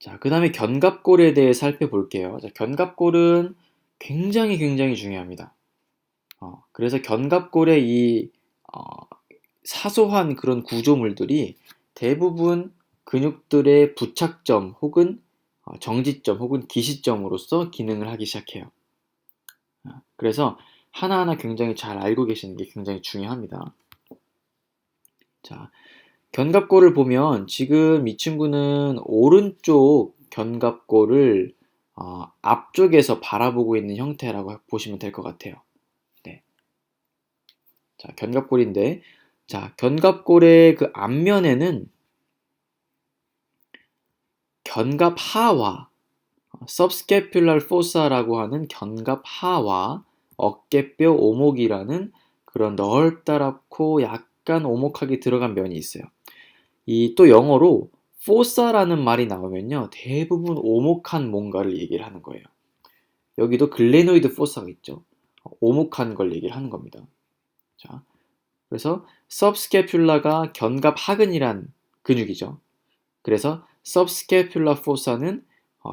자, 그 다음에 견갑골에 대해 살펴볼게요. 자, 견갑골은 굉장히 중요합니다. 그래서 견갑골의 이 어, 사소한 그런 구조물들이 대부분 근육들의 부착점 혹은 정지점 혹은 기시점으로서 기능을 하기 시작해요. 그래서 하나하나 굉장히 잘 알고 계시는 게 굉장히 중요합니다. 자, 견갑골을 보면 지금 이 친구는 오른쪽 견갑골을 앞쪽에서 바라보고 있는 형태라고 보시면 될 것 같아요. 네. 자, 견갑골인데, 자, 견갑골의 그 앞면에는 견갑하와 subscapular foss라고 하는 견갑하와 어깨뼈 오목이라는 그런 넓다랗고 약간 오목하게 들어간 면이 있어요. 이 또 영어로 fossa라는 말이 나오면요, 대부분 오목한 뭔가를 얘기를 하는 거예요. 여기도 글레노이드 fossa가 있죠. 오목한 걸 얘기를 하는 겁니다. 자, 그래서 subscapula가 견갑하근이란 근육이죠. 그래서 subscapular foss는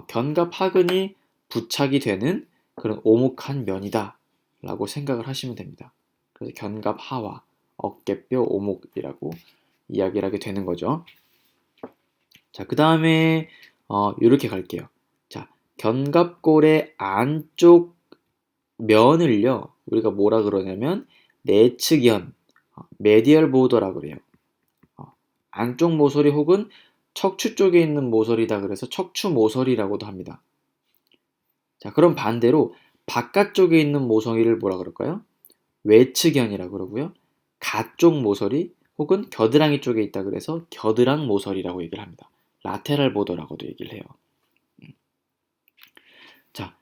견갑하근이 부착이 되는 그런 오목한 면이다 라고 생각을 하시면 됩니다. 그래서 견갑하와 어깨뼈 오목이라고 이야기를 하게 되는 거죠. 자, 그 다음에 이렇게 갈게요. 자, 견갑골의 안쪽 면을요, 우리가 뭐라 그러냐면 내측연, 메디얼 보더라고 그래요. 안쪽 모서리 혹은 척추 쪽에 있는 모서리다 그래서 척추 모서리라고도 합니다. 자, 그럼 반대로 바깥쪽에 있는 모서리를 뭐라 그럴까요? 외측연이라고 그러고요. 가쪽 모서리 혹은 겨드랑이 쪽에 있다 그래서 겨드랑 모서리라고 얘기를 합니다. 라테랄 보더라고도 얘기를 해요. 자,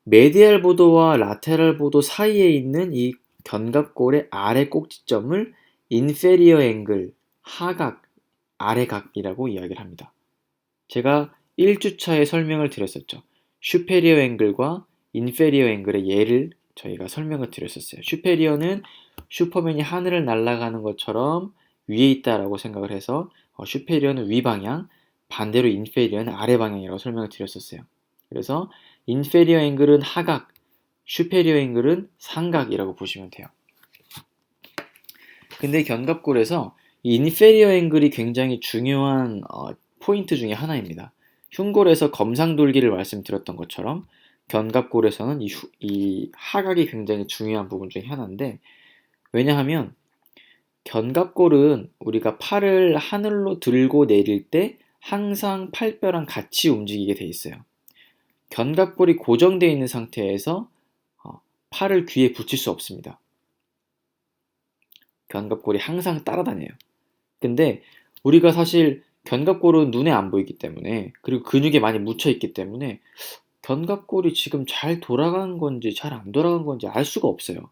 메디얼 보도와 라테랄 보도 사이에 있는 이 견갑골의 아래 꼭지점을 인페리어 앵글, 하각, 아래각이라고 이야기를 합니다. 제가 1주차에 설명을 드렸었죠. 슈페리어 앵글과 인페리어 앵글의 예를 저희가 설명을 드렸었어요. 슈페리어는 슈퍼맨이 하늘을 날아가는 것처럼 위에 있다라고 생각을 해서 슈페리어는 위 방향, 반대로 인페리어는 아래 방향이라고 설명을 드렸었어요. 그래서 인페리어 앵글은 하각, 슈페리어 앵글은 상각이라고 보시면 돼요. 근데 견갑골에서 이 인페리어 앵글이 굉장히 중요한 포인트 중에 하나입니다. 흉골에서 검상돌기를 말씀드렸던 것처럼 견갑골에서는 이 하각이 굉장히 중요한 부분 중에 하나인데, 왜냐하면 견갑골은 우리가 팔을 하늘로 들고 내릴 때 항상 팔뼈랑 같이 움직이게 돼 있어요. 견갑골이 고정되어 있는 상태에서 팔을 귀에 붙일 수 없습니다. 견갑골이 항상 따라다녀요. 근데 우리가 사실 견갑골은 눈에 안 보이기 때문에, 그리고 근육에 많이 묻혀 있기 때문에 견갑골이 지금 잘 돌아간 건지 잘 안 돌아간 건지 알 수가 없어요.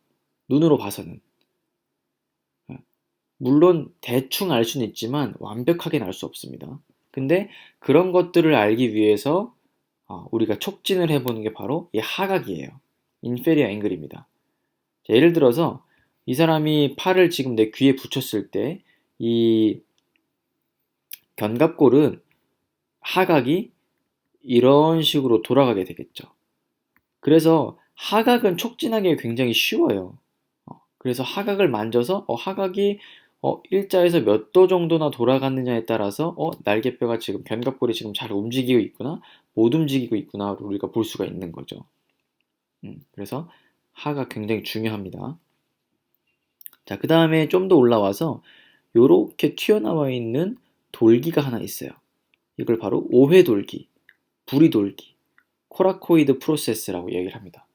눈으로 봐서는. 물론 대충 알 수는 있지만 완벽하게는 알 수 없습니다. 근데 그런 것들을 알기 위해서 우리가 촉진을 해보는 게 바로 이 하각이에요. 인페리어 앵글입니다. 예를 들어서 이 사람이 팔을 지금 내 귀에 붙였을 때 이 견갑골은 하각이 이런 식으로 돌아가게 되겠죠. 그래서 하각은 촉진하기 굉장히 쉬워요. 그래서 하각을 만져서 하각이 일자에서 몇 도 정도나 돌아갔느냐에 따라서 날개뼈가 지금 견갑골이 지금 잘 움직이고 있구나, 못 움직이고 있구나를 우리가 볼 수가 있는 거죠. 그래서 하각 굉장히 중요합니다. 자, 그 다음에 좀 더 올라와서 요렇게 튀어나와 있는 돌기가 하나 있어요. 이걸 바로 오회돌기, 부리돌기, 코라코이드 프로세스라고 얘기를 합니다.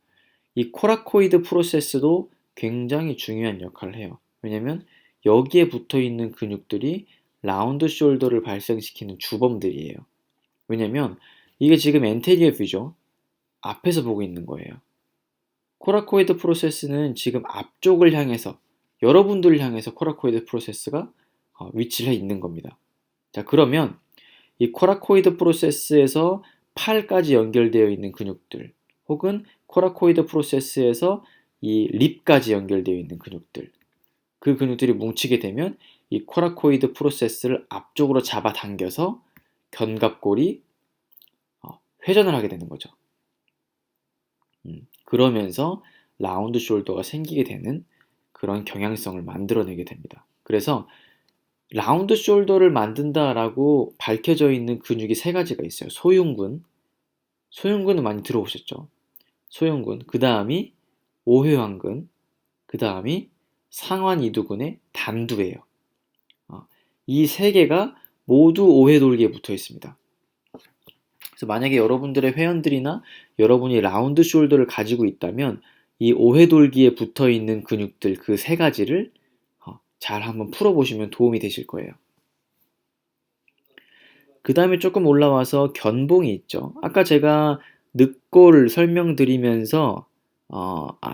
이 코라코이드 프로세스도 굉장히 중요한 역할을 해요. 왜냐면 여기에 붙어 있는 근육들이 라운드 숄더를 발생시키는 주범들이에요. 왜냐면 이게 지금 엔테리어 뷰죠. 앞에서 보고 있는 거예요. 코라코이드 프로세스는 지금 앞쪽을 향해서, 여러분들을 향해서 코라코이드 프로세스가 위치를 해 있는 겁니다. 자, 그러면 이 코라코이드 프로세스에서 팔까지 연결되어 있는 근육들, 혹은 코라코이드 프로세스에서 이 립까지 연결되어 있는 근육들, 그 근육들이 뭉치게 되면 이 코라코이드 프로세스를 앞쪽으로 잡아당겨서 견갑골이 회전을 하게 되는 거죠. 그러면서 라운드 숄더가 생기게 되는 그런 경향성을 만들어내게 됩니다. 그래서 라운드 숄더를 만든다라고 밝혀져 있는 근육이 세 가지가 있어요. 소흉근, 소흉근은 많이 들어보셨죠? 소흉근, 그 다음이 오회완근, 그 다음이 상완이두근의 단두예요. 이 세 개가 모두 오회돌기에 붙어 있습니다. 그래서 만약에 여러분들의 회원들이나 여러분이 라운드 숄더를 가지고 있다면 이 오회돌기에 붙어 있는 근육들 그 세 가지를 잘 한번 풀어보시면 도움이 되실 거예요. 그 다음에 조금 올라와서 견봉이 있죠. 아까 제가 늑골 설명드리면서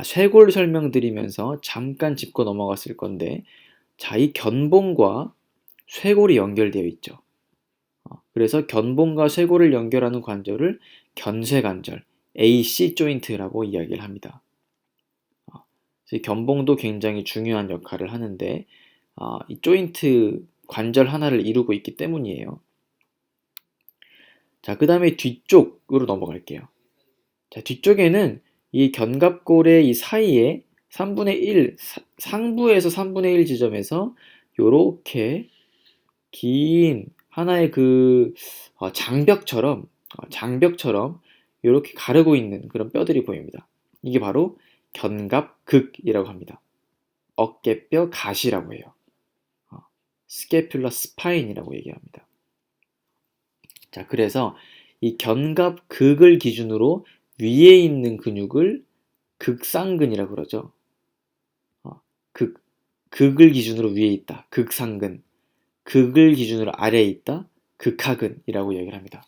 쇄골 설명드리면서 잠깐 짚고 넘어갔을 건데, 자, 이 견봉과 쇄골이 연결되어 있죠. 그래서 견봉과 쇄골을 연결하는 관절을 견쇄관절, AC 조인트라고 이야기를 합니다. 그래서 견봉도 굉장히 중요한 역할을 하는데 이 조인트 관절 하나를 이루고 있기 때문이에요. 자, 그 다음에 뒤쪽으로 넘어갈게요. 자, 뒤쪽에는 이 견갑골의 이 사이에 3분의 1, 상부에서 3분의 1 지점에서 요렇게 긴 하나의 그 장벽처럼 이렇게 가르고 있는 그런 뼈들이 보입니다. 이게 바로 견갑극이라고 합니다. 어깨뼈 가시라고 해요. 스캐퓰러 스파인이라고 얘기합니다. 자, 그래서 이 견갑극을 기준으로 위에 있는 근육을 극상근이라고 그러죠. 극을 기준으로 위에 있다. 극상근. 극을 기준으로 아래에 있다. 극하근이라고 얘기를 합니다.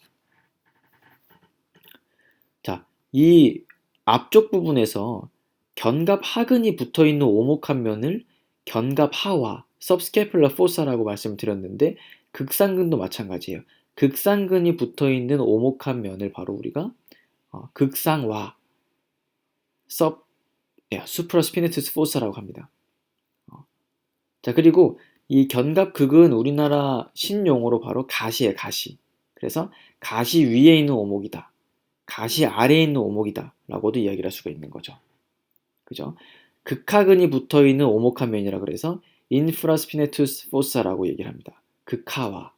자, 이 앞쪽 부분에서 견갑하근이 붙어있는 오목한 면을 견갑하와 subscapular fossa라고 말씀드렸는데 극상근도 마찬가지예요. 극상근이 붙어있는 오목한 면을 바로 우리가 극상와 supraspinatus fossa라고 합니다. 자, 그리고 이 견갑극은 우리나라 신용어로 바로 가시예요, 가시. 그래서 가시 위에 있는 오목이다. 가시 아래에 있는 오목이다. 라고도 이야기를 할 수가 있는 거죠. 그죠? 극하근이 붙어 있는 오목한 면이라 그래서 infraspinatus fossa라고 얘기를 합니다. 극하와.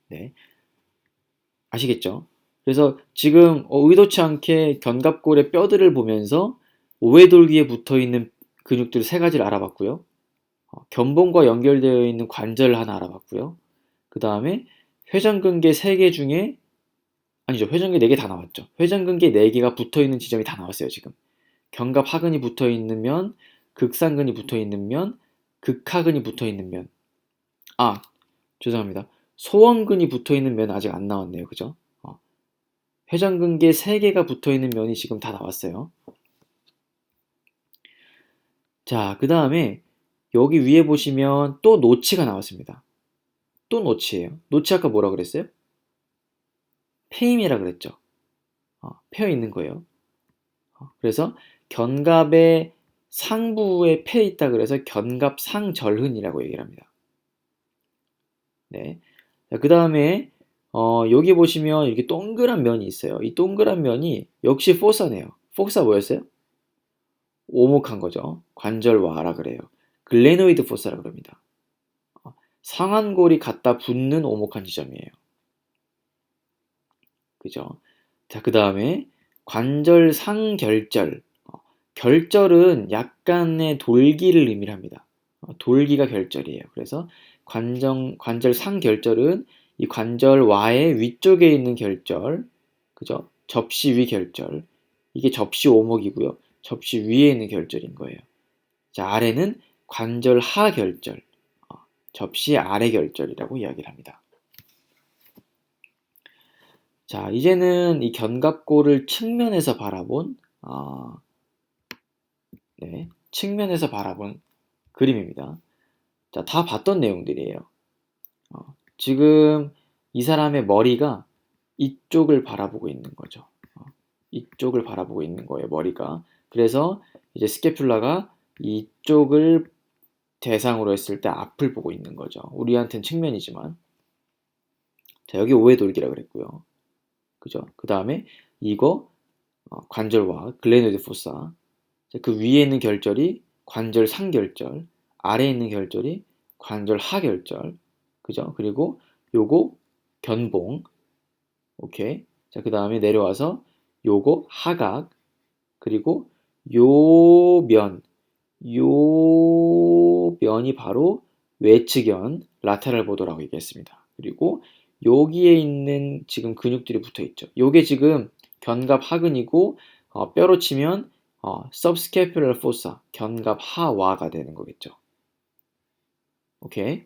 네. 아시겠죠? 그래서 지금 의도치 않게 견갑골의 뼈들을 보면서 오회돌기에 붙어 있는 근육들 세 가지를 알아봤고요. 견봉과 연결되어 있는 관절을 하나 알아봤고요. 그 다음에 회전근개 3개 중에 아니죠. 회전근개 4개 다 나왔죠. 회전근개 4개가 붙어있는 지점이 다 나왔어요. 지금 견갑하근이 붙어있는 면, 극상근이 붙어있는 면, 극하근이 붙어있는 면. 죄송합니다. 소원근이 붙어있는 면 아직 안 나왔네요. 그죠? 회전근개 3개가 붙어있는 면이 지금 다 나왔어요. 자, 그 다음에 여기 위에 보시면 또 노치가 나왔습니다. 또 노치예요. 노치 아까 뭐라 그랬어요? 페임이라 그랬죠. 패여 있는 거예요. 그래서 견갑의 상부에 패 있다 그래서 견갑상절흔이라고 얘기를 합니다. 네. 그 다음에 여기 보시면 이렇게 동그란 면이 있어요. 이 동그란 면이 역시 포사네요. 포사 뭐였어요? 오목한 거죠. 관절와라 그래요. 글레노이드 포사라 그럽니다. 상완골이 갖다 붙는 오목한 지점이에요. 그죠? 자, 그 다음에 관절 상결절. 결절은 약간의 돌기를 의미를 합니다. 돌기가 결절이에요. 그래서 관절 상결절은 이 관절와의 위쪽에 있는 결절, 그죠? 접시 위 결절. 이게 접시 오목이고요. 접시 위에 있는 결절인 거예요. 자, 아래는 관절 하 결절, 접시 아래 결절이라고 이야기를 합니다. 자, 이제는 이 견갑골을 측면에서 바라본 측면에서 바라본 그림입니다. 자, 다 봤던 내용들이에요. 지금 이 사람의 머리가 이쪽을 바라보고 있는 거죠. 이쪽을 바라보고 있는 거예요, 머리가. 그래서 이제 스캐퓰라가 이쪽을 대상으로 했을 때 앞을 보고 있는 거죠. 우리한테는 측면이지만. 자, 여기 오해돌기라 그랬고요. 그죠? 그 다음에 이거 관절와 글레노이드 포사. 그 위에 있는 결절이 관절 상결절, 아래에 있는 결절이 관절 하결절, 그죠? 그리고 요거 견봉, 오케이. 자, 그 다음에 내려와서 요거 하각, 그리고 요 면, 요 면이 바로 외측견, 라테랄 보도라고 얘기했습니다. 그리고 여기에 있는 지금 근육들이 붙어 있죠. 요게 지금 견갑 하근이고 뼈로 치면 subscapular fossa, 견갑 하와가 되는 거겠죠. 오케이.